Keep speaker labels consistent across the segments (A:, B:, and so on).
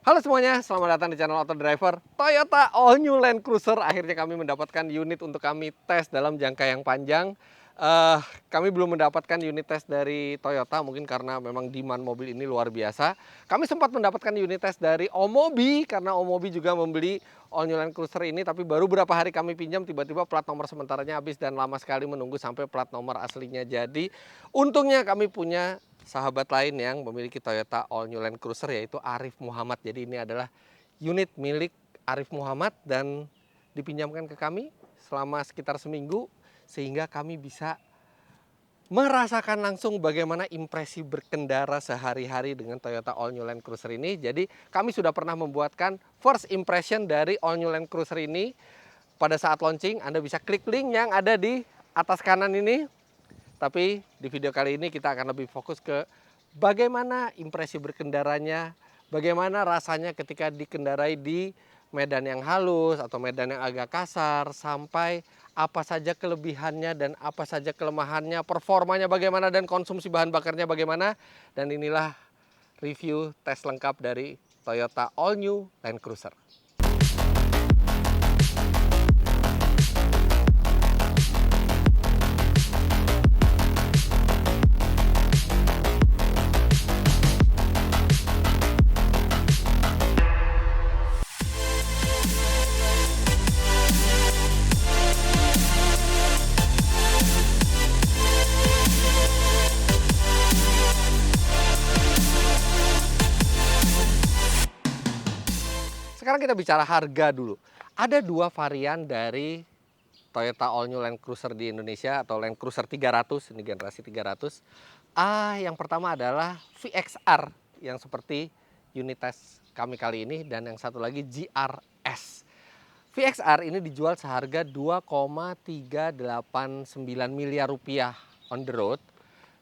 A: Halo semuanya, selamat datang di channel Auto Driver. Toyota All New Land Cruiser. Akhirnya kami mendapatkan unit untuk kami tes dalam jangka yang panjang. Eh, Kami belum mendapatkan unit tes dari Toyota, mungkin karena memang demand mobil ini luar biasa. Kami sempat mendapatkan unit tes dari Omobi, karena Omobi juga membeli All New Land Cruiser ini. Tapi baru beberapa hari kami pinjam, tiba-tiba plat nomor sementaranya habis dan lama sekali menunggu sampai plat nomor aslinya jadi. Untungnya kami punya sahabat lain yang memiliki Toyota All New Land Cruiser, yaitu Arif Muhammad. Jadi ini adalah unit milik Arif Muhammad dan dipinjamkan ke kami selama sekitar seminggu sehingga kami bisa merasakan langsung bagaimana impresi berkendara sehari-hari dengan Toyota All New Land Cruiser ini. Jadi kami sudah pernah membuatkan first impression dari All New Land Cruiser ini pada saat launching. Anda bisa klik link yang ada di atas kanan ini. Tapi di video kali ini kita akan lebih fokus ke bagaimana impresi berkendaranya, bagaimana rasanya ketika dikendarai di medan yang halus atau medan yang agak kasar, sampai apa saja kelebihannya dan apa saja kelemahannya, performanya bagaimana dan konsumsi bahan bakarnya bagaimana. Dan inilah review tes lengkap dari Toyota All New Land Cruiser. Sekarang kita bicara harga dulu. Ada dua varian dari Toyota All New Land Cruiser di Indonesia atau Land Cruiser 300, ini generasi 300. Yang pertama adalah VXR yang seperti unit tes kami kali ini, dan yang satu lagi GRS. VXR ini dijual seharga 2,389 miliar rupiah on the road,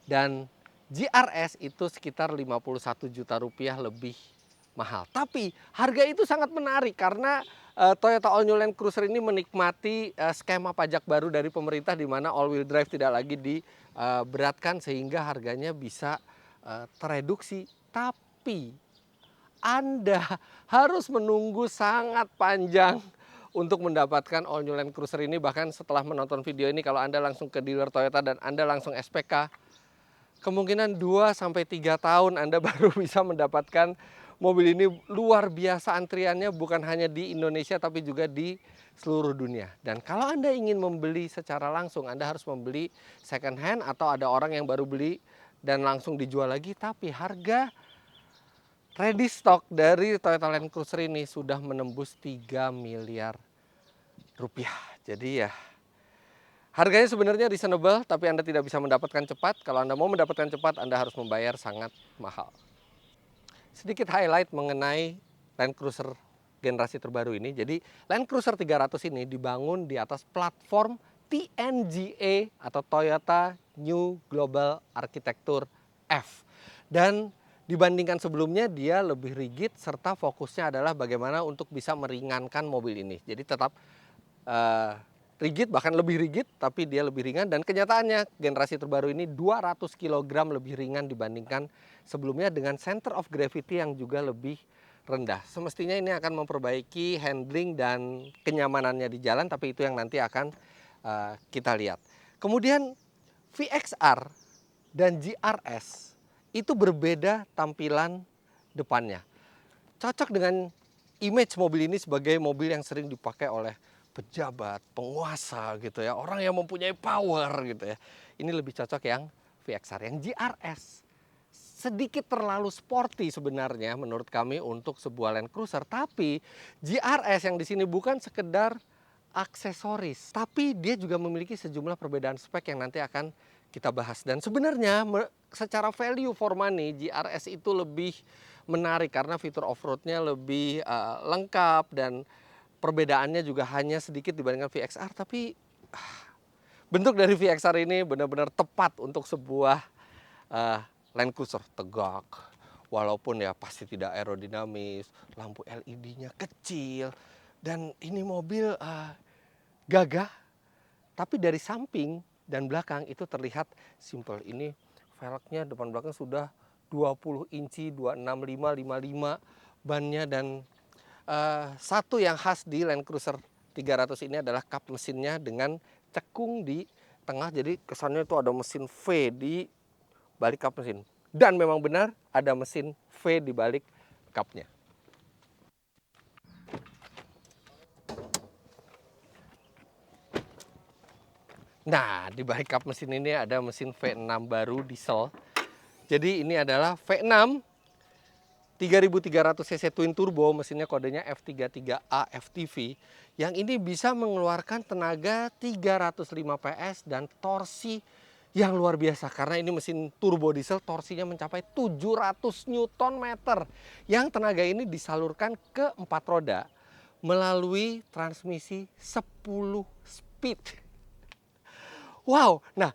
A: dan GRS itu sekitar 51 juta rupiah lebih mahal. Tapi harga itu sangat menarik karena Toyota All New Land Cruiser ini menikmati skema pajak baru dari pemerintah, di mana all wheel drive tidak lagi diberatkan sehingga harganya bisa tereduksi. Tapi Anda harus menunggu sangat panjang untuk mendapatkan All New Land Cruiser ini. Bahkan setelah menonton video ini, kalau Anda langsung ke dealer Toyota dan Anda langsung SPK, kemungkinan 2-3 tahun Anda baru bisa mendapatkan mobil ini. Luar biasa antriannya, bukan hanya di Indonesia tapi juga di seluruh dunia. Dan kalau Anda ingin membeli secara langsung, Anda harus membeli second hand atau ada orang yang baru beli dan langsung dijual lagi. Tapi harga ready stock dari Toyota Land Cruiser ini sudah menembus 3 miliar rupiah. Jadi ya, harganya sebenarnya reasonable, tapi Anda tidak bisa mendapatkan cepat. Kalau Anda mau mendapatkan cepat, Anda harus membayar sangat mahal. Sedikit highlight mengenai Land Cruiser generasi terbaru ini. Jadi Land Cruiser 300 ini dibangun di atas platform TNGA atau Toyota New Global Architecture F. Dan dibandingkan sebelumnya dia lebih rigid, serta fokusnya adalah bagaimana untuk bisa meringankan mobil ini. Jadi tetap rigid, bahkan lebih rigid, tapi dia lebih ringan. Dan kenyataannya generasi terbaru ini 200 kg lebih ringan dibandingkan sebelumnya, dengan center of gravity yang juga lebih rendah. Semestinya ini akan memperbaiki handling dan kenyamanannya di jalan, tapi itu yang nanti akan kita lihat. Kemudian VXR dan GRS itu berbeda tampilan depannya. Cocok dengan image mobil ini sebagai mobil yang sering dipakai oleh pejabat, penguasa gitu ya, orang yang mempunyai power gitu ya. Ini lebih cocok yang VXR. Yang GRS sedikit terlalu sporty sebenarnya menurut kami untuk sebuah Land Cruiser. Tapi GRS yang di sini bukan sekedar aksesoris, tapi dia juga memiliki sejumlah perbedaan spek yang nanti akan kita bahas. Dan sebenarnya secara value for money, GRS itu lebih menarik karena fitur off-roadnya lebih lengkap, dan perbedaannya juga hanya sedikit dibandingkan VXR. Tapi bentuk dari VXR ini benar-benar tepat untuk sebuah Land Cruiser tegak. Walaupun ya pasti tidak aerodinamis, lampu LED-nya kecil, dan ini mobil gagah. Tapi dari samping dan belakang itu terlihat simple. Ini velgnya depan belakang sudah 20 inci, 265, 55. bannya, dan satu yang khas di Land Cruiser 300 ini adalah kap mesinnya dengan cekung di tengah. Jadi kesannya itu ada mesin V di balik kap mesin. Dan memang benar ada mesin V di balik kapnya. Nah, di balik kap mesin ini ada mesin V6 baru diesel. Jadi ini adalah V6 3300 cc twin turbo, mesinnya kodenya F33A FTV, yang ini bisa mengeluarkan tenaga 305 PS dan torsi yang luar biasa. Karena ini mesin turbo diesel, torsinya mencapai 700 Nm, yang tenaga ini disalurkan ke 4 roda melalui transmisi 10 speed. Wow, nah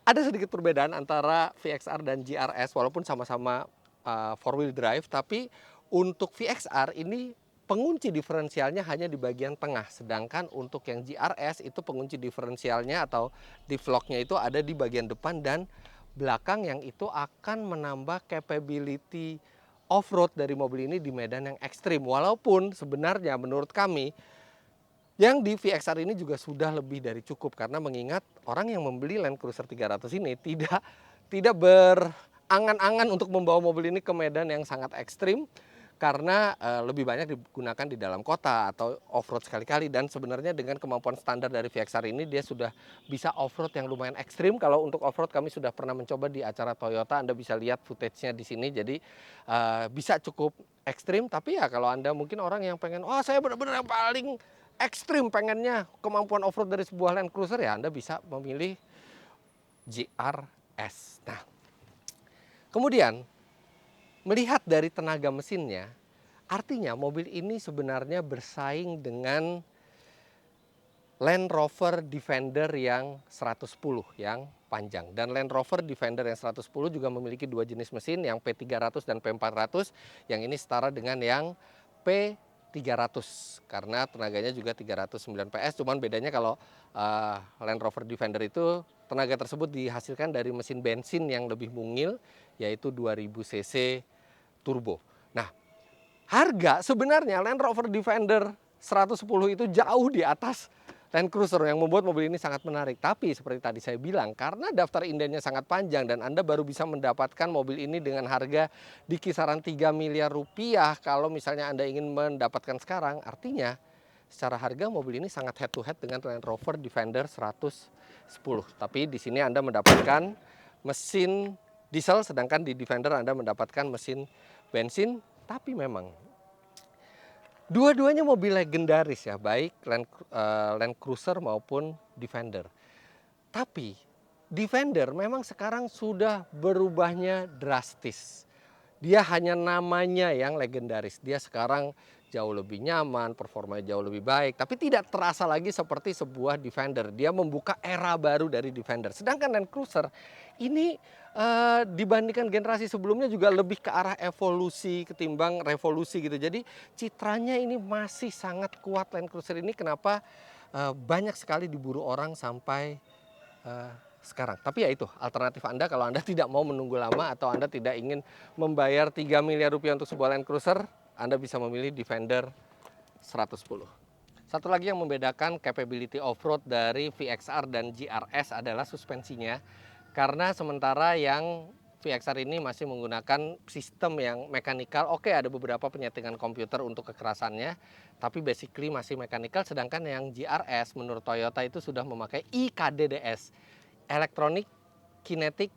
A: ada sedikit perbedaan antara VXR dan GRS, walaupun sama-sama 4-wheel drive, tapi untuk VXR ini pengunci diferensialnya hanya di bagian tengah, sedangkan untuk yang GRS itu pengunci diferensialnya atau diff-lock-nya itu ada di bagian depan dan belakang, yang itu akan menambah capability off-road dari mobil ini di medan yang ekstrim. Walaupun sebenarnya menurut kami yang di VXR ini juga sudah lebih dari cukup, karena mengingat orang yang membeli Land Cruiser 300 ini tidak berangan-angan untuk membawa mobil ini ke medan yang sangat ekstrim, karena lebih banyak digunakan di dalam kota atau off-road sekali-kali. Dan sebenarnya dengan kemampuan standar dari VXR ini dia sudah bisa off-road yang lumayan ekstrim. Kalau untuk off-road kami sudah pernah mencoba di acara Toyota, Anda bisa lihat footage-nya di sini. Jadi bisa cukup ekstrim, tapi ya kalau Anda mungkin orang yang pengen, wah saya benar-benar yang paling ekstrim pengennya kemampuan off-road dari sebuah Land Cruiser, ya Anda bisa memilih GRS. Nah, kemudian melihat dari tenaga mesinnya, artinya mobil ini sebenarnya bersaing dengan Land Rover Defender yang 110 yang panjang. Dan Land Rover Defender yang 110 juga memiliki dua jenis mesin, yang P300 dan P400, yang ini setara dengan yang P300 karena tenaganya juga 309 PS. Cuman bedanya kalau Land Rover Defender itu tenaga tersebut dihasilkan dari mesin bensin yang lebih mungil, yaitu 2000 cc turbo. Nah, harga sebenarnya Land Rover Defender 110 itu jauh di atas Land Cruiser, yang membuat mobil ini sangat menarik. Tapi seperti tadi saya bilang, karena daftar indahnya sangat panjang dan Anda baru bisa mendapatkan mobil ini dengan harga di kisaran 3 miliar rupiah kalau misalnya Anda ingin mendapatkan sekarang, artinya secara harga mobil ini sangat head to head dengan Land Rover Defender 110. Tapi di sini Anda mendapatkan mesin diesel, sedangkan di Defender Anda mendapatkan mesin bensin. Tapi memang dua-duanya mobil legendaris ya, baik Land Cruiser maupun Defender. Tapi Defender memang sekarang sudah berubahnya drastis. Dia hanya namanya yang legendaris. Dia sekarang jauh lebih nyaman, performanya jauh lebih baik, tapi tidak terasa lagi seperti sebuah Defender. Dia membuka era baru dari Defender. Sedangkan Land Cruiser ini dibandingkan generasi sebelumnya juga lebih ke arah evolusi ketimbang revolusi gitu. Jadi citranya ini masih sangat kuat Land Cruiser ini. Kenapa banyak sekali diburu orang sampai sekarang. Tapi ya itu alternatif Anda kalau Anda tidak mau menunggu lama atau Anda tidak ingin membayar 3 miliar rupiah untuk sebuah Land Cruiser, Anda bisa memilih Defender 110. Satu lagi yang membedakan capability off-road dari VXR dan GRS adalah suspensinya. Karena sementara yang VXR ini masih menggunakan sistem yang mekanikal, oke ada beberapa penyetingan komputer untuk kekerasannya, tapi basically masih mekanikal. Sedangkan yang GRS menurut Toyota itu sudah memakai EKDDS, Electronic Kinetic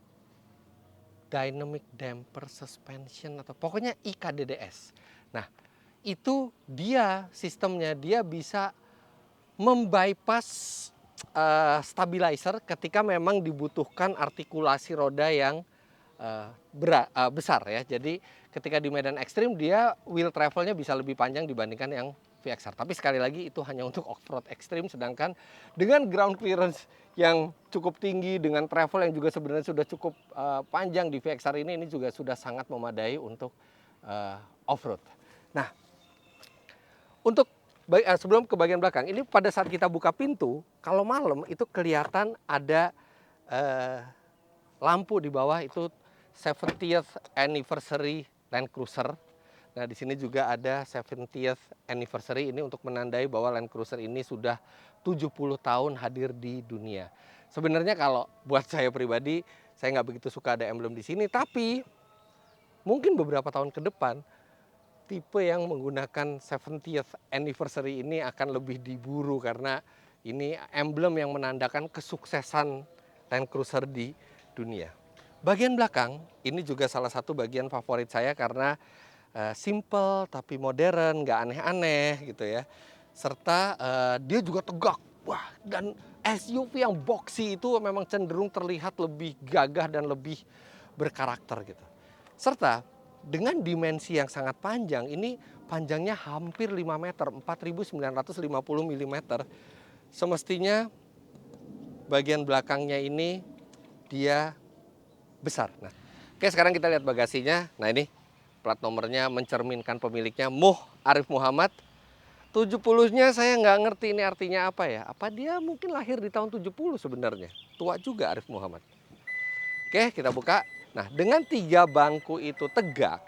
A: Dynamic Damper Suspension, atau pokoknya EKDDS. Nah, itu dia sistemnya, dia bisa membypass stabilizer ketika memang dibutuhkan artikulasi roda yang besar ya. Jadi ketika di medan ekstrim dia wheel travelnya bisa lebih panjang dibandingkan yang VXR. Tapi sekali lagi itu hanya untuk off-road ekstrim, sedangkan dengan ground clearance yang cukup tinggi, dengan travel yang juga sebenarnya sudah cukup panjang di VXR ini juga sudah sangat memadai untuk off-road. Nah, untuk sebelum ke bagian belakang, ini pada saat kita buka pintu, kalau malam itu kelihatan ada lampu di bawah, itu 70th anniversary Land Cruiser. Nah, di sini juga ada 70th anniversary, ini untuk menandai bahwa Land Cruiser ini sudah 70 tahun hadir di dunia. Sebenarnya kalau buat saya pribadi, saya nggak begitu suka ada emblem di sini, tapi mungkin beberapa tahun ke depan, tipe yang menggunakan 70th anniversary ini akan lebih diburu karena ini emblem yang menandakan kesuksesan Land Cruiser di dunia. Bagian belakang ini juga salah satu bagian favorit saya karena simple tapi modern, nggak aneh-aneh gitu ya. Serta dia juga tegak. Wah, dan SUV yang boxy itu memang cenderung terlihat lebih gagah dan lebih berkarakter gitu. Serta dengan dimensi yang sangat panjang, ini panjangnya hampir 5 meter, 4.950 mm. Semestinya bagian belakangnya ini dia besar. Nah, oke, sekarang kita lihat bagasinya. Nah, ini plat nomornya mencerminkan pemiliknya Muh Arif Muhammad. 70-nya saya nggak ngerti ini artinya apa ya. Apa dia mungkin lahir di tahun 70 sebenarnya. Tua juga Arif Muhammad. Oke, kita buka. Nah, dengan 3 bangku itu tegak,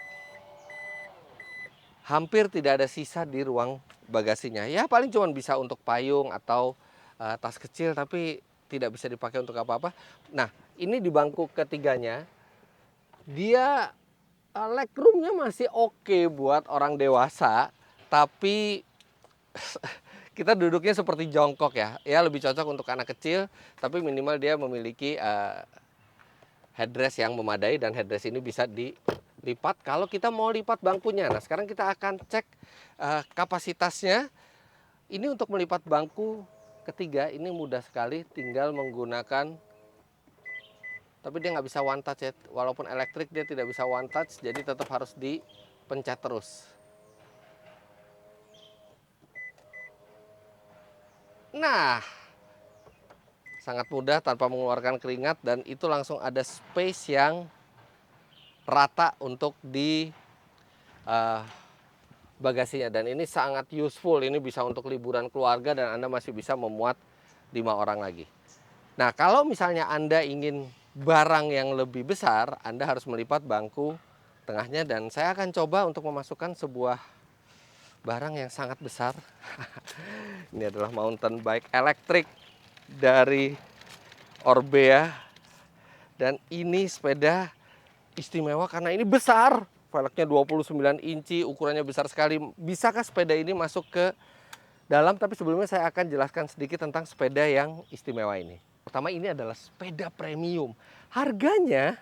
A: hampir tidak ada sisa di ruang bagasinya. Ya paling cuma bisa untuk payung atau tas kecil, tapi tidak bisa dipakai untuk apa-apa. Nah, ini di bangku ketiganya, dia legroomnya masih oke buat orang dewasa, tapi kita duduknya seperti jongkok ya. Ya lebih cocok untuk anak kecil, tapi minimal dia memiliki headrest yang memadai, dan headrest ini bisa dilipat kalau kita mau lipat bangkunya. Nah, sekarang kita akan cek kapasitasnya. Ini untuk melipat bangku ketiga ini mudah sekali, tinggal menggunakan, tapi dia nggak bisa one touch ya. Walaupun elektrik dia tidak bisa one touch, jadi tetap harus dipencet terus. Nah, sangat mudah tanpa mengeluarkan keringat, dan itu langsung ada space yang rata untuk di bagasinya, dan ini sangat useful. Ini bisa untuk liburan keluarga dan Anda masih bisa memuat 5 orang lagi. Nah, kalau misalnya Anda ingin barang yang lebih besar, Anda harus melipat bangku tengahnya, dan saya akan coba untuk memasukkan sebuah barang yang sangat besar. Ini adalah mountain bike elektrik dari Orbea, dan ini sepeda istimewa karena ini besar. Velgnya 29 inci, ukurannya besar sekali. Bisakah sepeda ini masuk ke dalam? Tapi sebelumnya saya akan jelaskan sedikit tentang sepeda yang istimewa ini. Pertama, ini adalah sepeda premium. Harganya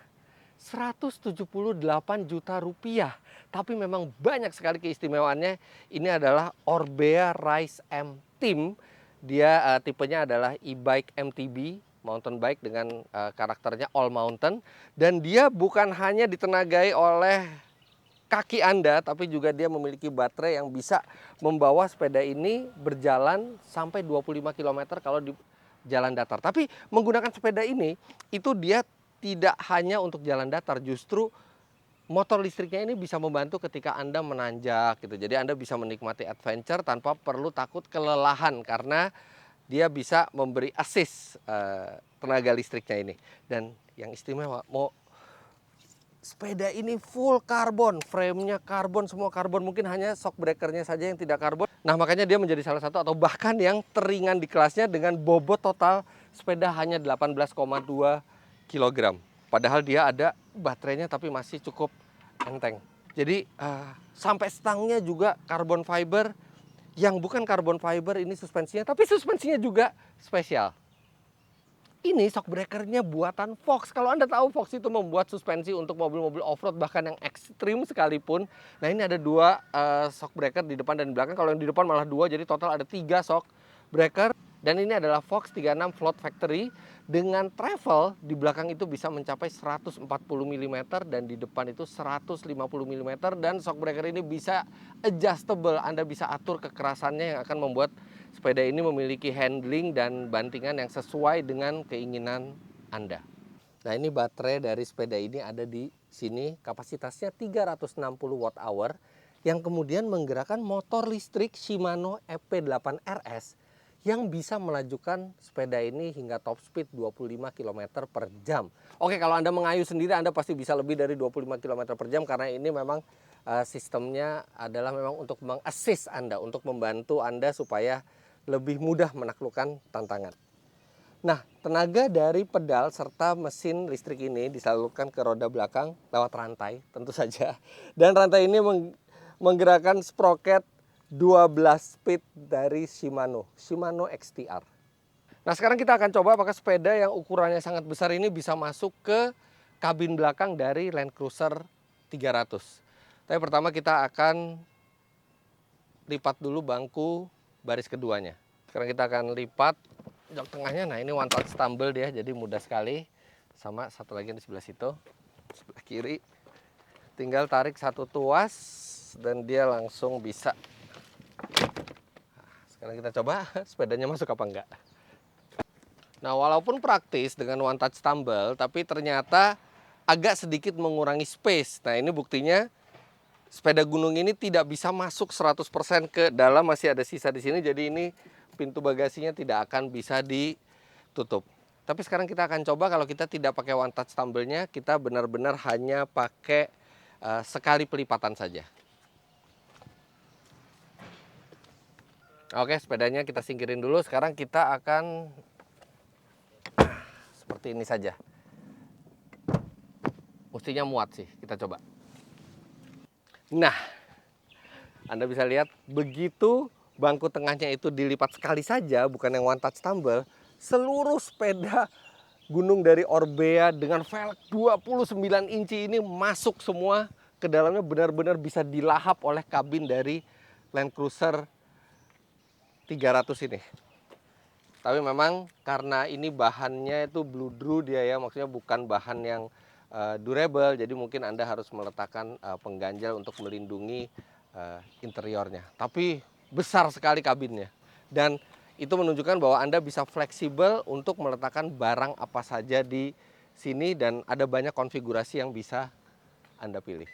A: 178 juta rupiah. Tapi memang banyak sekali keistimewaannya. Ini adalah Orbea Rise M Team. Dia tipenya adalah e-bike MTB, mountain bike dengan karakternya all mountain. Dan dia bukan hanya ditenagai oleh kaki Anda, tapi juga dia memiliki baterai yang bisa membawa sepeda ini berjalan sampai 25 km kalau di jalan datar. Tapi menggunakan sepeda ini, itu dia tidak hanya untuk jalan datar, justru motor listriknya ini bisa membantu ketika Anda menanjak gitu. Jadi Anda bisa menikmati adventure tanpa perlu takut kelelahan, karena dia bisa memberi assist tenaga listriknya ini. Dan yang istimewa, sepeda ini full karbon, frame-nya karbon, semua karbon, mungkin hanya shock breaker-nya saja yang tidak karbon. Nah, makanya dia menjadi salah satu atau bahkan yang teringan di kelasnya, dengan bobot total sepeda hanya 18,2 kg. Padahal dia ada baterainya tapi masih cukup enteng. Jadi sampai stangnya juga carbon fiber, yang bukan carbon fiber ini suspensinya, tapi suspensinya juga spesial. Ini shock breakernya buatan Fox. Kalau Anda tahu, Fox itu membuat suspensi untuk mobil-mobil off-road bahkan yang ekstrim sekalipun. Nah, ini ada 2 shock breaker di depan dan di belakang. Kalau yang di depan malah 2, jadi total ada 3 shock breaker. Dan ini adalah Fox 36 Float Factory dengan travel di belakang itu bisa mencapai 140 mm dan di depan itu 150 mm, dan shock breaker ini bisa adjustable. Anda bisa atur kekerasannya yang akan membuat sepeda ini memiliki handling dan bantingan yang sesuai dengan keinginan Anda. Nah, ini baterai dari sepeda ini ada di sini, kapasitasnya 360 Wh yang kemudian menggerakkan motor listrik Shimano EP8 RS yang bisa melajukan sepeda ini hingga top speed 25 km per jam. Oke, kalau Anda mengayu sendiri, Anda pasti bisa lebih dari 25 km per jam karena ini memang sistemnya adalah memang untuk meng-assist Anda, untuk membantu Anda supaya lebih mudah menaklukkan tantangan. Nah, tenaga dari pedal serta mesin listrik ini disalurkan ke roda belakang lewat rantai, tentu saja. Dan rantai ini menggerakkan sprocket 12 speed dari Shimano XTR. Nah, sekarang kita akan coba apakah sepeda yang ukurannya sangat besar ini bisa masuk ke kabin belakang dari Land Cruiser 300. Tapi pertama kita akan lipat dulu bangku baris keduanya. Sekarang kita akan lipat jok tengahnya. Nah, ini one touch tumble dia, jadi mudah sekali. Sama satu lagi di sebelah situ, sebelah kiri. Tinggal tarik satu tuas dan dia langsung bisa. Nah, sekarang kita coba sepedanya masuk apa enggak. Nah, walaupun praktis dengan one touch tumble, tapi ternyata agak sedikit mengurangi space. Nah, ini buktinya sepeda gunung ini tidak bisa masuk 100% ke dalam, masih ada sisa di sini. Jadi ini pintu bagasinya tidak akan bisa ditutup. Tapi sekarang kita akan coba kalau kita tidak pakai one touch tumble-nya, kita benar-benar hanya pakai sekali pelipatan saja. Oke, sepedanya kita singkirin dulu. Sekarang kita akan seperti ini saja. Mestinya muat sih, kita coba. Nah, Anda bisa lihat begitu bangku tengahnya itu dilipat sekali saja, bukan yang one touch tumble, seluruh sepeda gunung dari Orbea dengan velg 29 inci ini masuk semua ke dalamnya, benar-benar bisa dilahap oleh kabin dari Land Cruiser 300 ini. Tapi memang karena ini bahannya itu bludru dia ya, maksudnya bukan bahan yang durable, jadi mungkin Anda harus meletakkan pengganjal untuk melindungi interiornya. Tapi besar sekali kabinnya, dan itu menunjukkan bahwa Anda bisa fleksibel untuk meletakkan barang apa saja di sini, dan ada banyak konfigurasi yang bisa Anda pilih.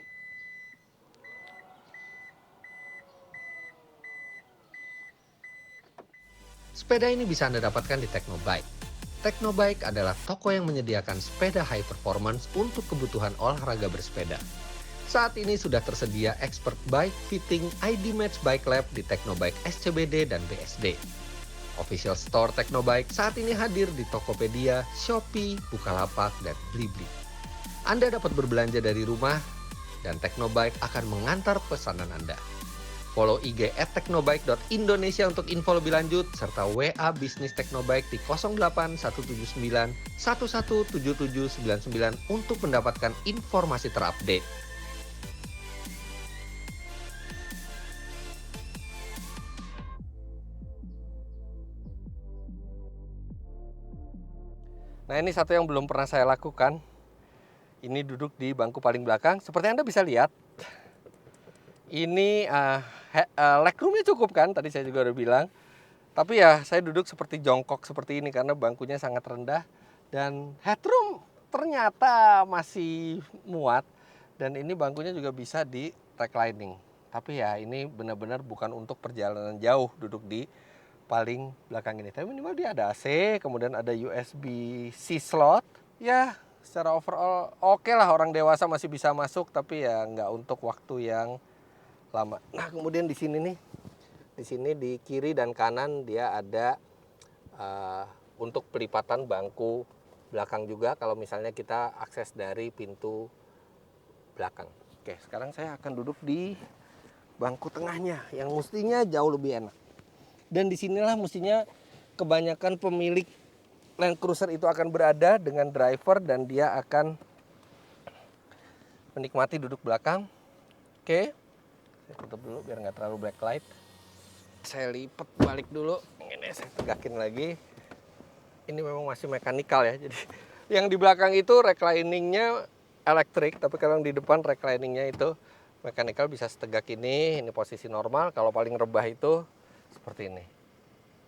A: Sepeda ini bisa Anda dapatkan di Teknobike. Teknobike adalah toko yang menyediakan sepeda high performance untuk kebutuhan olahraga bersepeda. Saat ini sudah tersedia expert bike fitting ID Match Bike Lab di Teknobike SCBD dan BSD. Official store Teknobike saat ini hadir di Tokopedia, Shopee, Bukalapak, dan Blibli. Anda dapat berbelanja dari rumah dan Teknobike akan mengantar pesanan Anda. Follow IG @teknobike.indonesia untuk info lebih lanjut, serta WA bisnis Teknobike di 08179 117799 untuk mendapatkan informasi terupdate. Nah, ini satu yang belum pernah saya lakukan. Ini duduk di bangku paling belakang. Seperti Anda bisa lihat, ini legroomnya cukup kan, tadi saya juga udah bilang. Tapi ya saya duduk seperti jongkok seperti ini karena bangkunya sangat rendah. Dan headroom ternyata masih muat. Dan ini bangkunya juga bisa di reclining. Tapi ya ini benar-benar bukan untuk perjalanan jauh duduk di paling belakang ini. Tapi minimal dia ada AC, kemudian ada USB-C slot. Ya secara overall oke lah, orang dewasa masih bisa masuk, tapi ya nggak untuk waktu yang lama. Nah, kemudian di sini nih, di sini di kiri dan kanan dia ada untuk pelipatan bangku belakang juga kalau misalnya kita akses dari pintu belakang. Oke, sekarang saya akan duduk di bangku tengahnya yang mestinya jauh lebih enak. Dan disinilah mestinya kebanyakan pemilik Land Cruiser itu akan berada dengan driver, dan dia akan menikmati duduk belakang. Oke. Saya tutup dulu biar nggak terlalu black light. Saya lipat balik dulu. Ini saya tegakin lagi. Ini memang masih mekanikal ya. Jadi yang di belakang itu recliningnya elektrik, tapi kalau yang di depan recliningnya itu mekanikal, bisa setegak ini. Ini posisi normal. Kalau paling rebah itu seperti ini.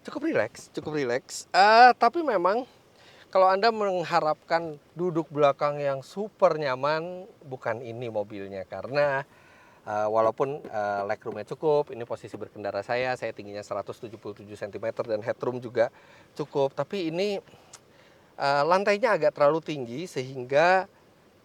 A: Cukup rileks, cukup rileks. Tapi memang kalau Anda mengharapkan duduk belakang yang super nyaman, bukan ini mobilnya, karena walaupun legroomnya cukup, ini posisi berkendara saya tingginya 177 cm dan headroom juga cukup, tapi ini lantainya agak terlalu tinggi sehingga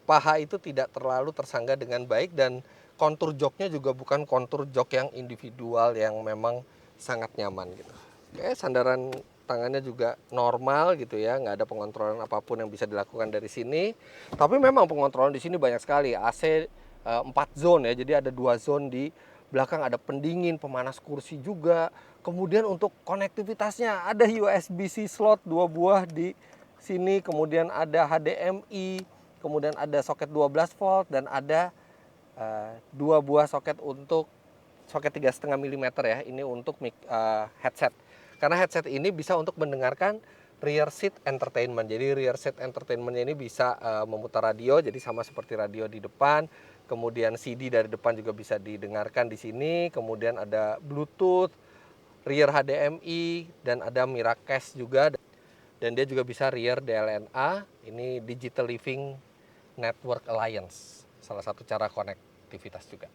A: paha itu tidak terlalu tersangga dengan baik, dan kontur joknya juga bukan kontur jok yang individual yang memang sangat nyaman gitu. Oke, sandaran tangannya juga normal gitu ya, nggak ada pengontrolan apapun yang bisa dilakukan dari sini. Tapi memang pengontrolan di sini banyak sekali. AC 4 zone ya, jadi ada 2 zone di belakang, ada pendingin, pemanas kursi juga. Kemudian untuk konektivitasnya ada USB-C slot 2 buah di sini, kemudian ada HDMI, kemudian ada soket 12 volt dan ada 2 buah soket untuk soket 3,5 mm ya. Ini untuk headset. Karena headset ini bisa untuk mendengarkan rear seat entertainment. Jadi rear seat entertainment ini bisa memutar radio, jadi sama seperti radio di depan. Kemudian CD dari depan juga bisa didengarkan di sini. Kemudian ada Bluetooth, rear HDMI, dan ada Miracast juga. Dan dia juga bisa rear DLNA. Ini Digital Living Network Alliance, salah satu cara konektivitas juga.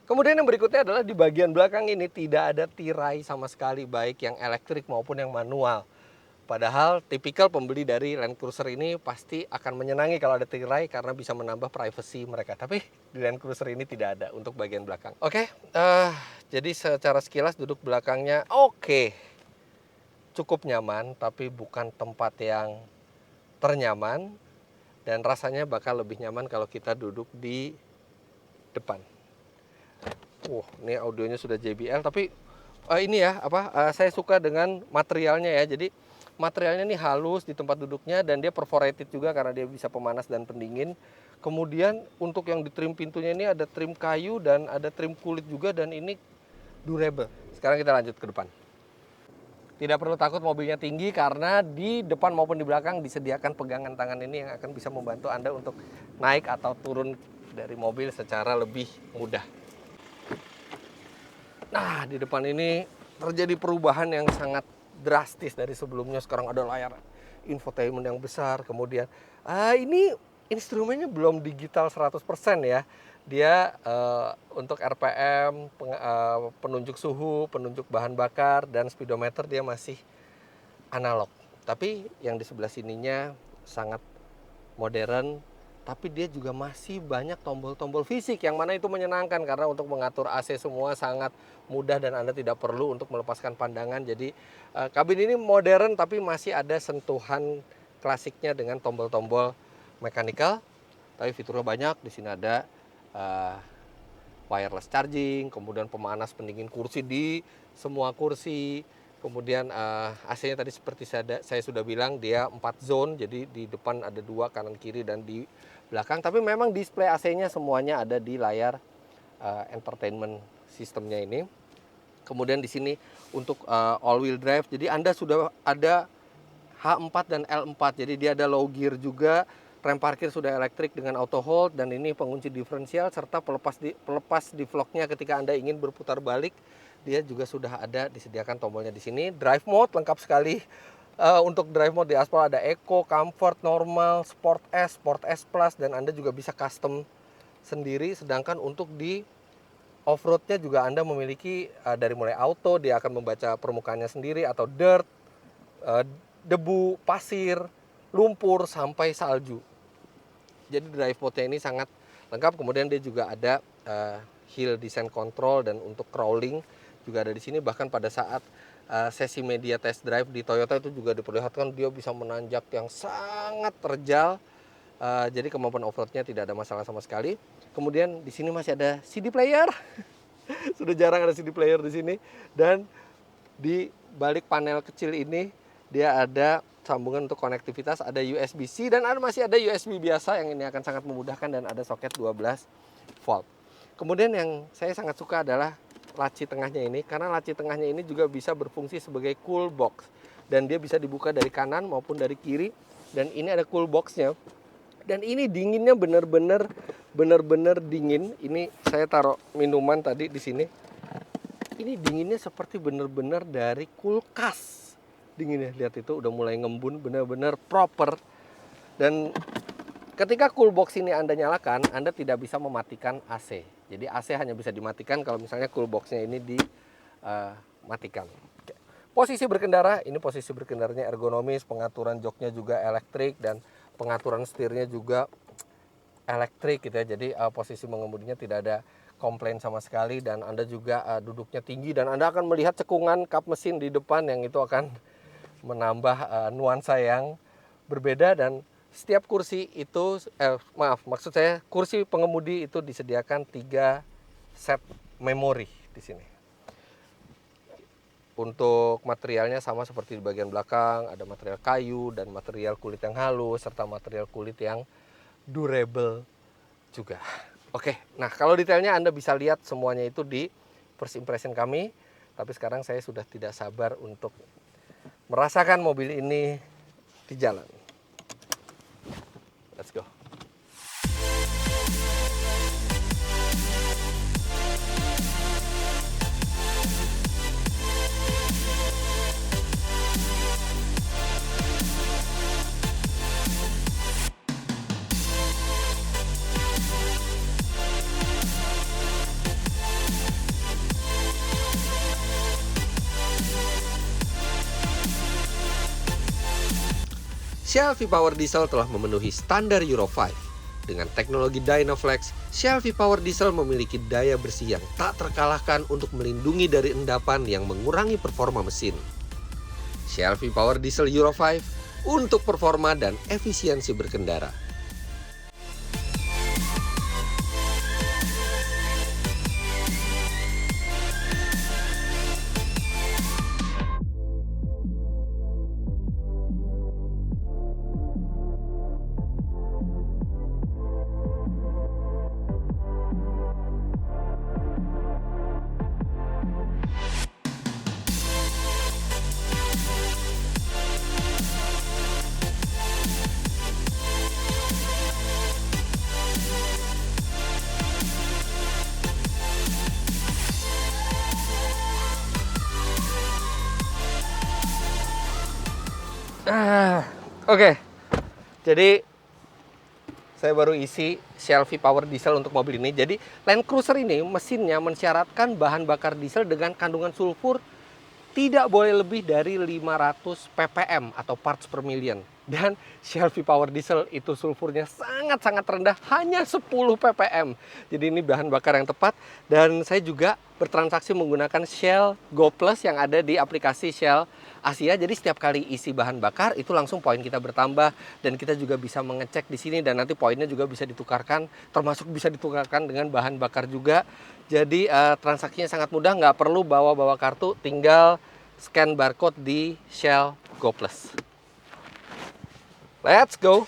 A: Kemudian yang berikutnya adalah di bagian belakang ini tidak ada tirai sama sekali, baik yang elektrik maupun yang manual. Padahal tipikal pembeli dari Land Cruiser ini pasti akan menyenangi kalau ada tirai karena bisa menambah privasi mereka. Tapi di Land Cruiser ini tidak ada untuk bagian belakang. Oke, jadi secara sekilas duduk belakangnya oke, cukup nyaman, tapi bukan tempat yang ternyaman. Dan rasanya bakal lebih nyaman kalau kita duduk di depan. Ini audionya sudah JBL, tapi ini ya saya suka dengan materialnya ya. Jadi materialnya ini halus di tempat duduknya dan dia perforated juga karena dia bisa pemanas dan pendingin. Kemudian untuk yang di trim pintunya ini ada trim kayu dan ada trim kulit juga dan ini durable. Sekarang kita lanjut ke depan. Tidak perlu takut mobilnya tinggi karena di depan maupun di belakang disediakan pegangan tangan ini yang akan bisa membantu Anda untuk naik atau turun dari mobil secara lebih mudah. Nah, di depan ini terjadi perubahan yang sangat drastis dari sebelumnya. Sekarang ada layar infotainment yang besar. Kemudian ini instrumennya belum digital 100% ya. Dia untuk RPM, penunjuk suhu, penunjuk bahan bakar, dan speedometer dia masih analog. Tapi yang di sebelah sininya sangat modern. Tapi dia juga masih banyak tombol-tombol fisik yang mana itu menyenangkan karena untuk mengatur AC semua sangat mudah dan Anda tidak perlu untuk melepaskan pandangan. Jadi kabin ini modern tapi masih ada sentuhan klasiknya dengan tombol-tombol mechanical. Tapi fiturnya banyak. Di sini ada wireless charging, kemudian pemanas pendingin kursi di semua kursi. Kemudian AC-nya tadi seperti saya sudah bilang dia 4 zone, jadi di depan ada 2, kanan kiri dan di belakang. Tapi memang display AC-nya semuanya ada di layar entertainment sistemnya ini. Kemudian di sini untuk all wheel drive, jadi Anda sudah ada H4 dan L4, jadi dia ada low gear juga. Rem parkir sudah elektrik dengan auto hold dan ini pengunci diferensial serta pelepas di vlognya ketika Anda ingin berputar balik. Dia juga sudah ada disediakan tombolnya di sini. Drive mode lengkap sekali. Untuk drive mode di aspal ada Eco, Comfort, Normal, Sport S Plus dan Anda juga bisa custom sendiri. Sedangkan untuk di off-roadnya juga Anda memiliki dari mulai auto, dia akan membaca permukaannya sendiri atau dirt, debu, pasir, lumpur sampai salju. Jadi drive mode-nya ini sangat lengkap. Kemudian dia juga ada hill descent control dan untuk crawling juga ada di sini. Bahkan pada saat sesi media test drive di Toyota itu juga diperlihatkan dia bisa menanjak yang sangat terjal. Jadi kemampuan off-roadnya tidak ada masalah sama sekali. Kemudian di sini masih ada CD player. Sudah jarang ada CD player di sini. Dan di balik panel kecil ini dia ada sambungan untuk konektivitas, ada USB-C dan masih ada USB biasa yang ini akan sangat memudahkan dan ada soket 12 volt. Kemudian yang saya sangat suka adalah laci tengahnya ini, karena laci tengahnya ini juga bisa berfungsi sebagai cool box dan dia bisa dibuka dari kanan maupun dari kiri dan ini ada cool boxnya dan ini dinginnya benar-benar dingin. Ini saya taruh minuman tadi di sini. Ini dinginnya seperti benar-benar dari kulkas. Dinginnya, lihat itu udah mulai ngembun, benar-benar proper. Dan ketika cool box ini Anda nyalakan, Anda tidak bisa mematikan AC. Jadi AC hanya bisa dimatikan kalau misalnya cool boxnya ini dimatikan. Posisi berkendara, ini posisi berkendaranya ergonomis, pengaturan joknya juga elektrik dan pengaturan setirnya juga elektrik gitu ya. Jadi posisi mengemudinya tidak ada komplain sama sekali, dan Anda juga duduknya tinggi, dan Anda akan melihat cekungan kap mesin di depan yang itu akan menambah nuansa yang berbeda. Dan setiap kursi itu maksud saya kursi pengemudi itu disediakan 3 set memori di sini. Untuk materialnya sama seperti di bagian belakang, ada material kayu dan material kulit yang halus serta material kulit yang durable juga. Oke, nah kalau detailnya Anda bisa lihat semuanya itu di first impression kami. Tapi sekarang saya sudah tidak sabar untuk merasakan mobil ini di jalan. Let's go. Shell V-Power Diesel telah memenuhi standar Euro 5. Dengan teknologi Dynaflex, Shell V-Power Diesel memiliki daya bersih yang tak terkalahkan untuk melindungi dari endapan yang mengurangi performa mesin. Shell V-Power Diesel Euro 5 untuk performa dan efisiensi berkendara. Oke. Jadi saya baru isi Shell V-Power Diesel untuk mobil ini. Jadi Land Cruiser ini mesinnya mensyaratkan bahan bakar diesel dengan kandungan sulfur tidak boleh lebih dari 500 ppm atau parts per million. Dan Shell V-Power Diesel itu sulfurnya sangat-sangat rendah, hanya 10 ppm. Jadi ini bahan bakar yang tepat. Dan saya juga bertransaksi menggunakan Shell Go Plus yang ada di aplikasi Shell Asia. Jadi setiap kali isi bahan bakar itu langsung poin kita bertambah, dan kita juga bisa mengecek di sini, dan nanti poinnya juga bisa ditukarkan, termasuk bisa ditukarkan dengan bahan bakar juga. Jadi transaksinya sangat mudah, nggak perlu bawa kartu, tinggal scan barcode di Shell Go Plus. Let's go.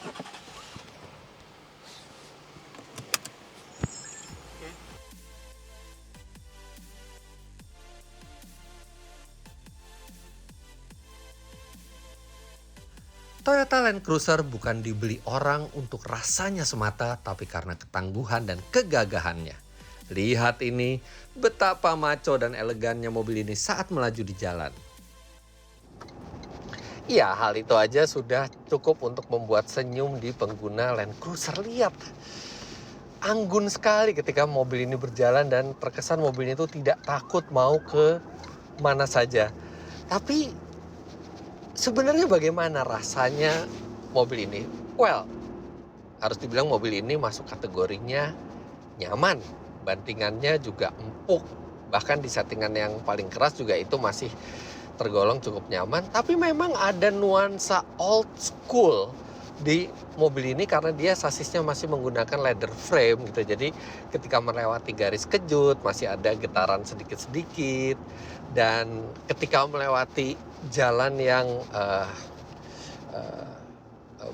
A: Toyota Land Cruiser bukan dibeli orang untuk rasanya semata, tapi karena ketangguhan dan kegagahannya. Lihat ini, betapa maco dan elegannya mobil ini saat melaju di jalan. Iya, hal itu aja sudah cukup untuk membuat senyum di pengguna Land Cruiser. Lihat, anggun sekali ketika mobil ini berjalan, dan terkesan mobilnya itu tidak takut mau ke mana saja. Tapi sebenarnya bagaimana rasanya mobil ini? Well, harus dibilang mobil ini masuk kategorinya nyaman. Bantingannya juga empuk. Bahkan di settingan yang paling keras juga itu masih tergolong cukup nyaman. Tapi memang ada nuansa old school di mobil ini karena dia sasisnya masih menggunakan leather frame gitu. Jadi ketika melewati garis kejut masih ada getaran sedikit-sedikit. Dan ketika melewati jalan yang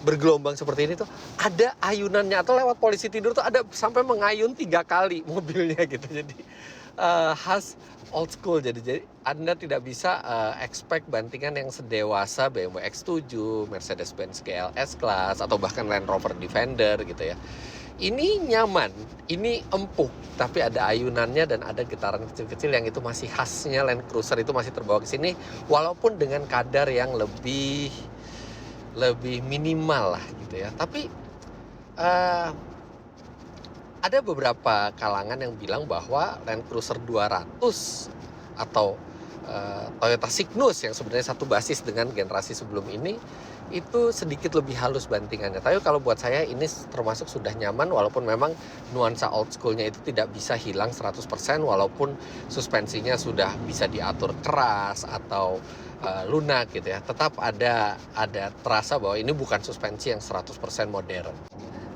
A: bergelombang seperti ini tuh ada ayunannya, atau lewat polisi tidur tuh ada sampai mengayun 3 kali mobilnya gitu. Jadi khas old school. Jadi Anda tidak bisa expect bantingan yang sedewasa BMW X7, Mercedes-Benz GLS Class, atau bahkan Land Rover Defender gitu ya. Ini nyaman, ini empuk, tapi ada ayunannya dan ada getaran kecil-kecil yang itu masih khasnya Land Cruiser, itu masih terbawa ke sini, walaupun dengan kadar yang lebih minimal lah gitu ya. Tapi ada beberapa kalangan yang bilang bahwa Land Cruiser 200 atau Toyota Cygnus yang sebenarnya satu basis dengan generasi sebelum ini itu sedikit lebih halus bantingannya. Tapi kalau buat saya ini termasuk sudah nyaman, walaupun memang nuansa old school-nya itu tidak bisa hilang 100%, walaupun suspensinya sudah bisa diatur keras atau lunak gitu ya. Tetap ada terasa bahwa ini bukan suspensi yang 100% modern.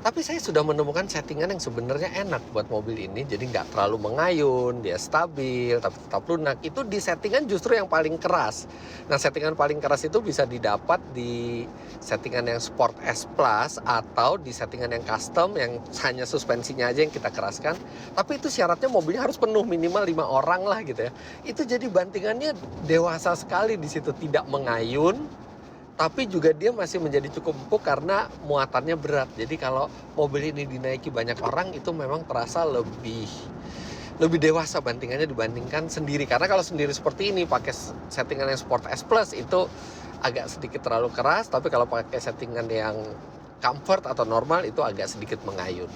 A: Tapi saya sudah menemukan settingan yang sebenarnya enak buat mobil ini. Jadi nggak terlalu mengayun, dia stabil, tapi tetap lunak. Itu di settingan justru yang paling keras. Nah, settingan paling keras itu bisa didapat di settingan yang Sport S Plus atau di settingan yang custom yang hanya suspensinya aja yang kita keraskan. Tapi itu syaratnya mobilnya harus penuh, minimal 5 orang lah gitu ya. Itu jadi bantingannya dewasa sekali di situ, tidak mengayun. Tapi juga dia masih menjadi cukup empuk karena muatannya berat. Jadi kalau mobil ini dinaiki banyak orang itu memang terasa lebih dewasa bantingannya dibandingkan sendiri. Karena kalau sendiri seperti ini pakai settingan yang Sport S Plus itu agak sedikit terlalu keras. Tapi kalau pakai settingan yang comfort atau normal itu agak sedikit mengayun.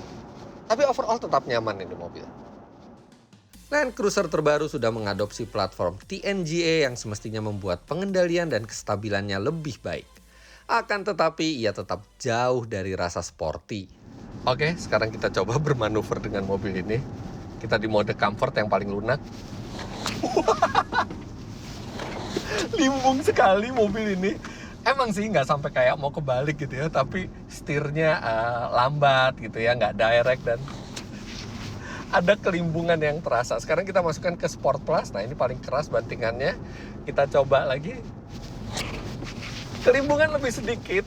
A: Tapi overall tetap nyaman ini mobil. Land Cruiser terbaru sudah mengadopsi platform TNGA yang semestinya membuat pengendalian dan kestabilannya lebih baik. Akan tetapi ia tetap jauh dari rasa sporty. Oke, sekarang kita coba bermanuver dengan mobil ini. Kita di mode comfort yang paling lunak. Limbung sekali mobil ini. Emang sih nggak sampai kayak mau kebalik gitu ya, tapi setirnya lambat gitu ya, nggak direct dan ada kelimbungan yang terasa. Sekarang kita masukkan ke Sport Plus. Nah, ini paling keras bantingannya. Kita coba lagi. Kelimbungan lebih sedikit.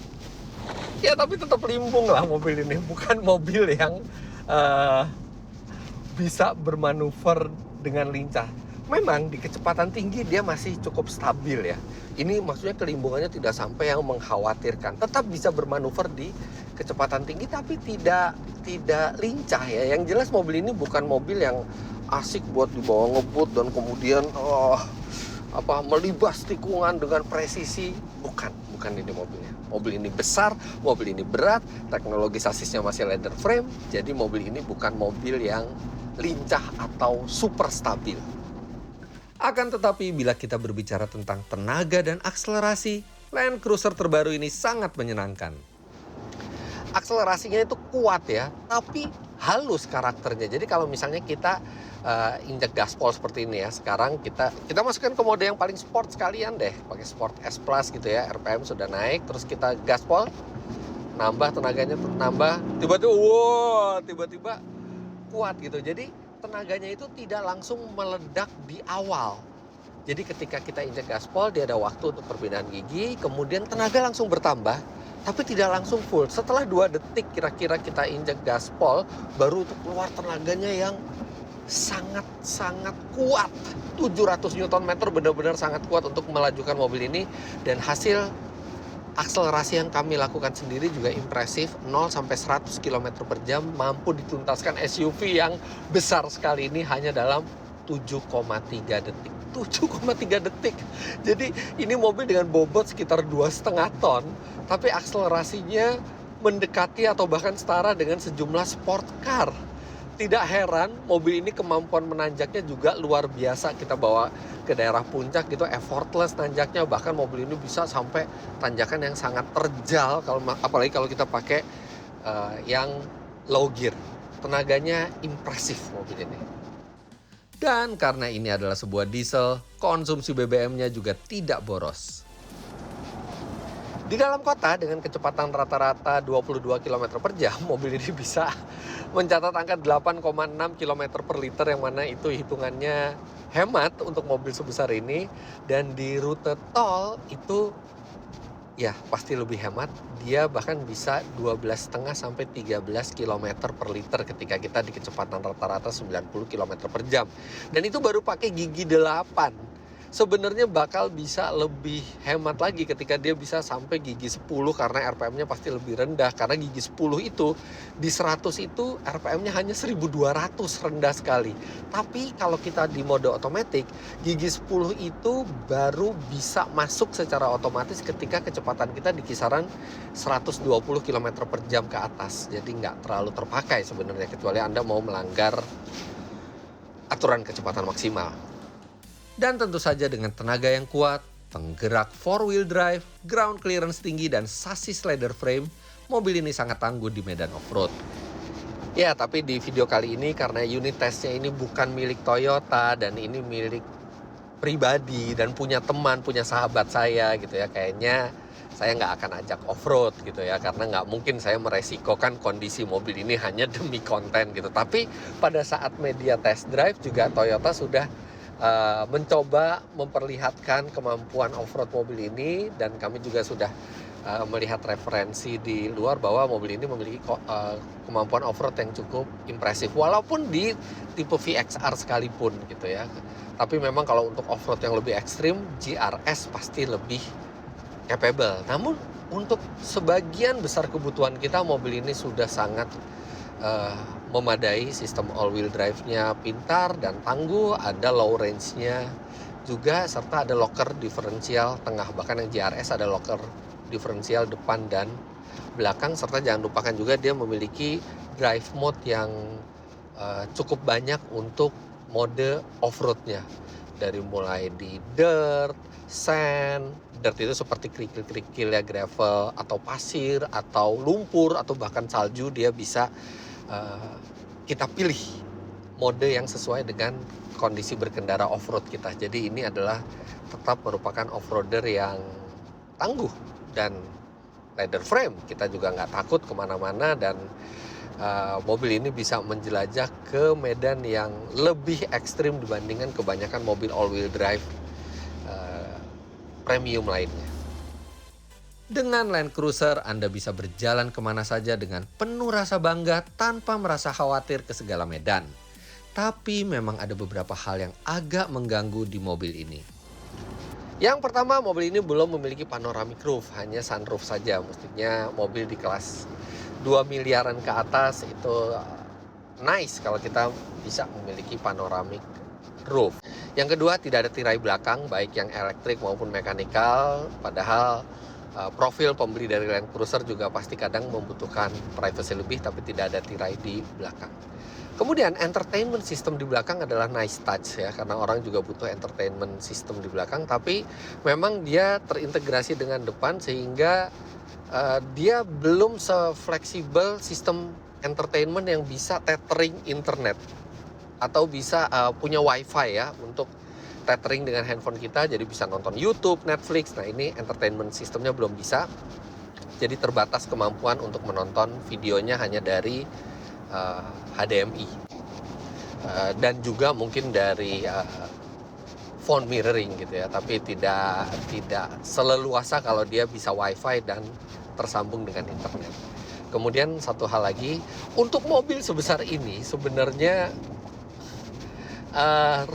A: Ya, tapi tetap limbung lah mobil ini. Bukan mobil yang bisa bermanuver dengan lincah. Memang di kecepatan tinggi dia masih cukup stabil ya. Ini maksudnya kelimbungannya tidak sampai yang mengkhawatirkan. Tetap bisa bermanuver di kecepatan tinggi tapi tidak lincah ya. Yang jelas mobil ini bukan mobil yang asik buat dibawa ngebut dan kemudian melibas tikungan dengan presisi. Bukan ini mobilnya. Mobil ini besar, mobil ini berat, teknologi sasisnya masih leather frame. Jadi mobil ini bukan mobil yang lincah atau super stabil. Akan tetapi bila kita berbicara tentang tenaga dan akselerasi, Land Cruiser terbaru ini sangat menyenangkan. Akselerasinya itu kuat ya, tapi halus karakternya. Jadi kalau misalnya kita injek gaspol seperti ini ya, sekarang kita masukkan ke mode yang paling sport sekalian deh, pakai Sport S Plus gitu ya, RPM sudah naik, terus kita gaspol, nambah tenaganya, nambah, tiba-tiba kuat gitu. Jadi tenaganya itu tidak langsung meledak di awal. Jadi ketika kita injek gaspol, dia ada waktu untuk perpindahan gigi, kemudian tenaga langsung bertambah, tapi tidak langsung full. Setelah 2 detik kira-kira kita injek gaspol, baru untuk keluar tenaganya yang sangat kuat. 700 Nm benar-benar sangat kuat untuk melajukan mobil ini. Dan hasil akselerasi yang kami lakukan sendiri juga impresif. 0 sampai 100 km per jam mampu dituntaskan SUV yang besar sekali ini hanya dalam 7,3 detik. 7,3 detik. Jadi ini mobil dengan bobot sekitar 2,5 ton, tapi akselerasinya mendekati atau bahkan setara dengan sejumlah sport car. Tidak heran mobil ini kemampuan menanjaknya juga luar biasa. Kita bawa ke daerah puncak gitu, effortless nanjaknya. Bahkan mobil ini bisa sampai tanjakan yang sangat terjal, apalagi kalau kita pakai yang low gear. Tenaganya impresif mobil ini. Dan karena ini adalah sebuah diesel, konsumsi BBM-nya juga tidak boros. Di dalam kota dengan kecepatan rata-rata 22 km per jam, mobil ini bisa mencatat angka 8,6 km per liter, yang mana itu hitungannya hemat untuk mobil sebesar ini. Dan di rute tol itu ya pasti lebih hemat. Dia bahkan bisa 12,5 sampai 13 km per liter ketika kita di kecepatan rata-rata 90 km per jam. Dan itu baru pakai gigi 8. Sebenarnya bakal bisa lebih hemat lagi ketika dia bisa sampai gigi 10 karena RPM-nya pasti lebih rendah. Karena gigi 10 itu di 100 itu RPM-nya hanya 1200, rendah sekali. Tapi kalau kita di mode otomatis, gigi 10 itu baru bisa masuk secara otomatis ketika kecepatan kita di kisaran 120 km per jam ke atas. Jadi nggak terlalu terpakai sebenarnya, kecuali Anda mau melanggar aturan kecepatan maksimal. Dan tentu saja dengan tenaga yang kuat, Penggerak 4-wheel drive, ground clearance tinggi, dan sasis leather frame, mobil ini sangat tangguh di medan off-road. Ya, tapi di video kali ini karena unit testnya ini bukan milik Toyota dan ini milik pribadi dan punya teman, punya sahabat saya gitu ya, kayaknya saya nggak akan ajak off-road gitu ya, karena nggak mungkin saya meresikokan kondisi mobil ini hanya demi konten gitu. Tapi pada saat media test drive juga Toyota sudah mencoba memperlihatkan kemampuan off-road mobil ini, dan kami juga sudah melihat referensi di luar bahwa mobil ini memiliki kemampuan off-road yang cukup impresif walaupun di tipe VXR sekalipun gitu ya. Tapi memang kalau untuk off-road yang lebih ekstrim, GRS pasti lebih capable. Namun untuk sebagian besar kebutuhan kita, mobil ini sudah sangat memadai. Sistem all-wheel drive-nya pintar dan tangguh, ada low range-nya juga, serta ada locker diferensial tengah. Bahkan yang GRS ada locker diferensial depan dan belakang, serta jangan lupakan juga dia memiliki drive mode yang cukup banyak untuk mode off-roadnya, dari mulai di dirt, sand. Dirt itu seperti kerikil-kerikil ya, gravel atau pasir atau lumpur atau bahkan salju, dia bisa kita pilih mode yang sesuai dengan kondisi berkendara off-road kita. Jadi ini adalah tetap merupakan off-roader yang tangguh dan leather frame. Kita juga nggak takut kemana-mana, dan mobil ini bisa menjelajah ke medan yang lebih ekstrim dibandingkan kebanyakan mobil all-wheel drive premium lainnya. Dengan Land Cruiser, Anda bisa berjalan kemana saja dengan penuh rasa bangga tanpa merasa khawatir ke segala medan. Tapi memang ada beberapa hal yang agak mengganggu di mobil ini. Yang pertama, mobil ini belum memiliki panoramic roof, hanya sunroof saja. Mestinya mobil di kelas 2 miliaran ke atas itu nice kalau kita bisa memiliki panoramic roof. Yang kedua, tidak ada tirai belakang, baik yang elektrik maupun mekanikal. Padahal profil pembeli dari Land Cruiser juga pasti kadang membutuhkan privacy lebih, tapi tidak ada tirai di belakang. Kemudian entertainment system di belakang adalah nice touch ya, karena orang juga butuh entertainment system di belakang, tapi memang dia terintegrasi dengan depan sehingga dia belum se-fleksibel sistem entertainment yang bisa tethering internet atau bisa punya wifi ya untuk tethering dengan handphone kita, jadi bisa nonton YouTube, Netflix. Nah, ini entertainment sistemnya belum bisa, jadi terbatas kemampuan untuk menonton videonya hanya dari HDMI dan juga mungkin dari phone mirroring gitu ya, tapi tidak seleluasa kalau dia bisa wifi dan tersambung dengan internet. Kemudian satu hal lagi, untuk mobil sebesar ini sebenarnya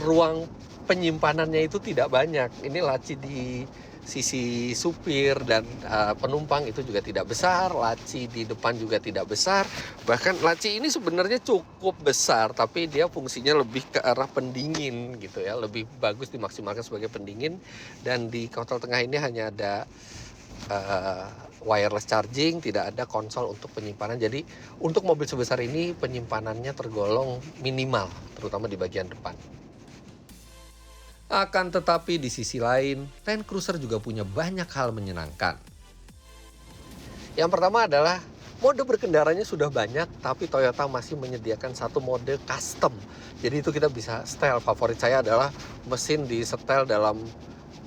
A: ruang penyimpanannya itu tidak banyak. Ini laci di sisi supir dan penumpang itu juga tidak besar, laci di depan juga tidak besar. Bahkan laci ini sebenarnya cukup besar, tapi dia fungsinya lebih ke arah pendingin gitu ya, lebih bagus dimaksimalkan sebagai pendingin. Dan di kontrol tengah ini hanya ada wireless charging, tidak ada konsol untuk penyimpanan. Jadi untuk mobil sebesar ini penyimpanannya tergolong minimal, terutama di bagian depan. Akan tetapi di sisi lain, Land Cruiser juga punya banyak hal menyenangkan. Yang pertama adalah mode berkendaranya sudah banyak, tapi Toyota masih menyediakan satu mode custom. Jadi itu kita bisa style. Favorit saya adalah mesin di setel dalam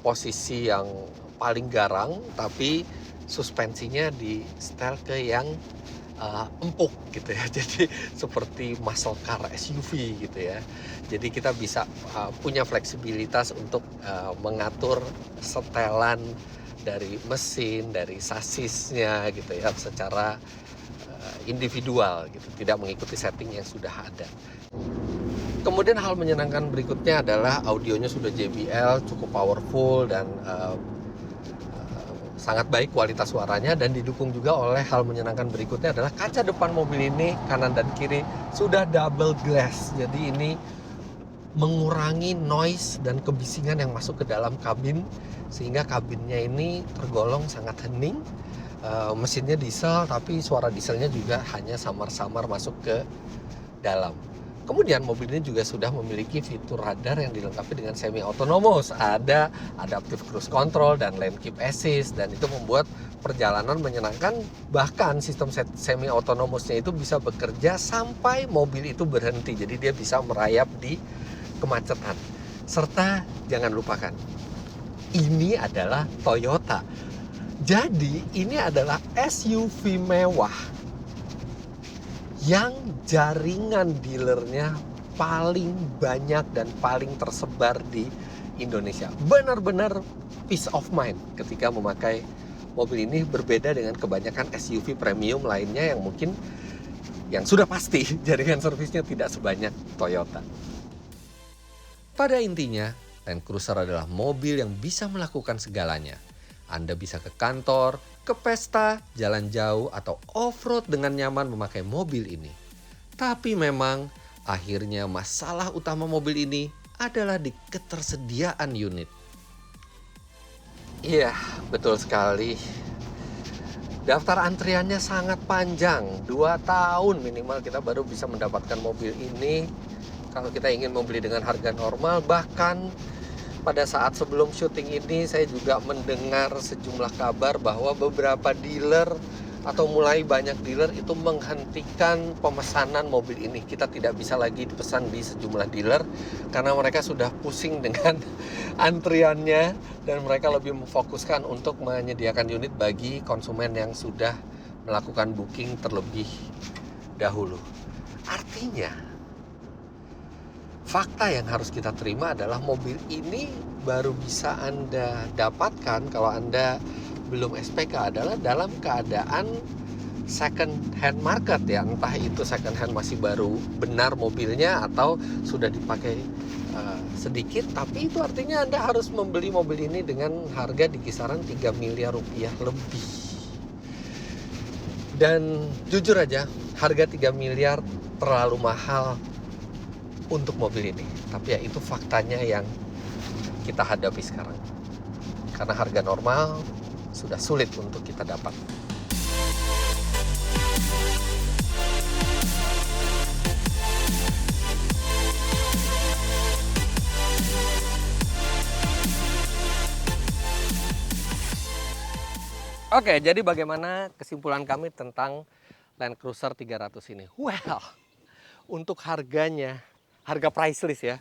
A: posisi yang paling garang, tapi suspensinya di setel ke yang empuk gitu ya, jadi seperti muscle car SUV gitu ya. Jadi kita bisa punya fleksibilitas untuk mengatur setelan dari mesin, dari sasisnya gitu ya, secara individual gitu, tidak mengikuti setting yang sudah ada. Kemudian hal menyenangkan berikutnya adalah audionya sudah JBL, cukup powerful dan sangat baik kualitas suaranya, dan didukung juga oleh hal menyenangkan berikutnya adalah kaca depan mobil ini kanan dan kiri sudah double glass. Jadi ini mengurangi noise dan kebisingan yang masuk ke dalam kabin, sehingga kabinnya ini tergolong sangat hening. Mesinnya diesel, tapi suara dieselnya juga hanya samar-samar masuk ke dalam. Kemudian mobil ini juga sudah memiliki fitur radar yang dilengkapi dengan semi autonomous, ada adaptive cruise control dan lane keep assist, dan itu membuat perjalanan menyenangkan. Bahkan sistem semi autonomousnya itu bisa bekerja sampai mobil itu berhenti, jadi dia bisa merayap di kemacetan. Serta jangan lupakan, ini adalah Toyota. Jadi ini adalah SUV mewah yang jaringan dealernya paling banyak dan paling tersebar di Indonesia. Benar-benar peace of mind ketika memakai mobil ini, berbeda dengan kebanyakan SUV premium lainnya yang sudah pasti jaringan servisnya tidak sebanyak Toyota. Pada intinya, Land Cruiser adalah mobil yang bisa melakukan segalanya. Anda bisa ke kantor, ke pesta, jalan jauh, atau off-road dengan nyaman memakai mobil ini. Tapi memang akhirnya masalah utama mobil ini adalah di ketersediaan unit. Iya, betul sekali. Daftar antriannya sangat panjang, 2 tahun minimal kita baru bisa mendapatkan mobil ini. Kalau kita ingin membeli dengan harga normal, bahkan pada saat sebelum syuting ini saya juga mendengar sejumlah kabar bahwa beberapa dealer atau mulai banyak dealer itu menghentikan pemesanan mobil ini. Kita tidak bisa lagi dipesan di sejumlah dealer karena mereka sudah pusing dengan antriannya dan mereka lebih memfokuskan untuk menyediakan unit bagi konsumen yang sudah melakukan booking terlebih dahulu. Artinya, fakta yang harus kita terima adalah mobil ini baru bisa Anda dapatkan kalau Anda belum SPK adalah dalam keadaan second hand market ya. Entah itu second hand masih baru benar mobilnya atau sudah dipakai sedikit. Tapi itu artinya Anda harus membeli mobil ini dengan harga di kisaran 3 miliar rupiah lebih. Dan jujur aja, harga 3 miliar terlalu mahal untuk mobil ini. Tapi ya itu faktanya yang kita hadapi sekarang. Karena harga normal sudah sulit untuk kita dapat. Oke, jadi bagaimana kesimpulan kami tentang Land Cruiser 300 ini? Well, untuk harganya, harga price list ya,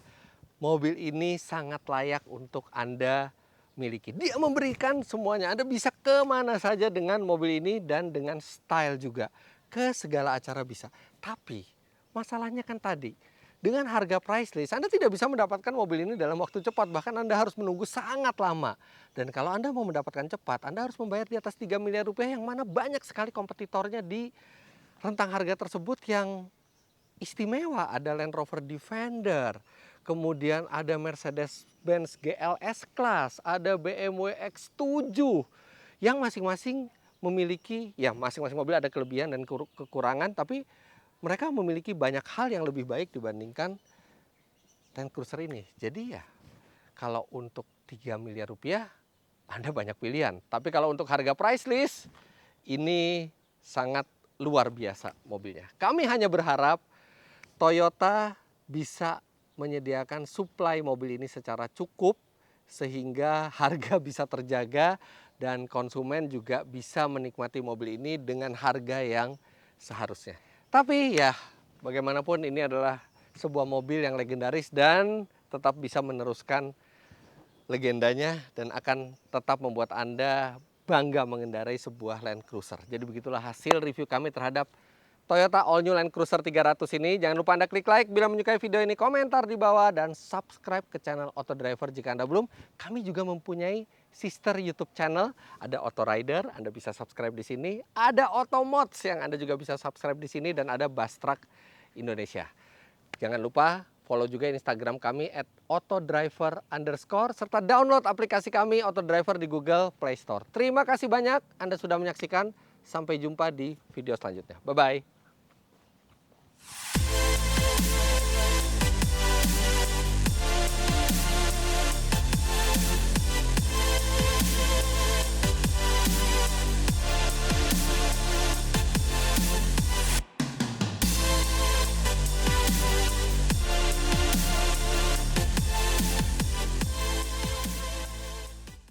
A: mobil ini sangat layak untuk Anda miliki. Dia memberikan semuanya. Anda bisa kemana saja dengan mobil ini dan dengan style juga. Ke segala acara bisa. Tapi masalahnya kan tadi, dengan harga price list Anda tidak bisa mendapatkan mobil ini dalam waktu cepat. Bahkan Anda harus menunggu sangat lama. Dan kalau Anda mau mendapatkan cepat, Anda harus membayar di atas 3 miliar rupiah yang mana banyak sekali kompetitornya di rentang harga tersebut yang istimewa. Ada Land Rover Defender, kemudian ada Mercedes-Benz GLS Class, ada BMW X7 yang masing-masing memiliki, ya masing-masing mobil ada kelebihan dan kekurangan, tapi mereka memiliki banyak hal yang lebih baik dibandingkan Land Cruiser ini. Jadi ya kalau untuk 3 miliar rupiah Anda banyak pilihan, tapi kalau untuk harga price list ini sangat luar biasa mobilnya. Kami hanya berharap Toyota bisa menyediakan suplai mobil ini secara cukup sehingga harga bisa terjaga dan konsumen juga bisa menikmati mobil ini dengan harga yang seharusnya. Tapi ya bagaimanapun ini adalah sebuah mobil yang legendaris dan tetap bisa meneruskan legendanya dan akan tetap membuat Anda bangga mengendarai sebuah Land Cruiser. Jadi begitulah hasil review kami terhadap Toyota All New Land Cruiser 300 ini. Jangan lupa Anda klik like bila menyukai video ini, komentar di bawah, dan subscribe ke channel Auto Driver jika Anda belum. Kami juga mempunyai sister YouTube channel, ada Auto Rider, Anda bisa subscribe di sini. Ada Auto Mods yang Anda juga bisa subscribe di sini, dan ada Bus Truck Indonesia. Jangan lupa follow juga Instagram kami @autodriver_, serta download aplikasi kami Auto Driver di Google Play Store. Terima kasih banyak Anda sudah menyaksikan. Sampai jumpa di video selanjutnya. Bye-bye.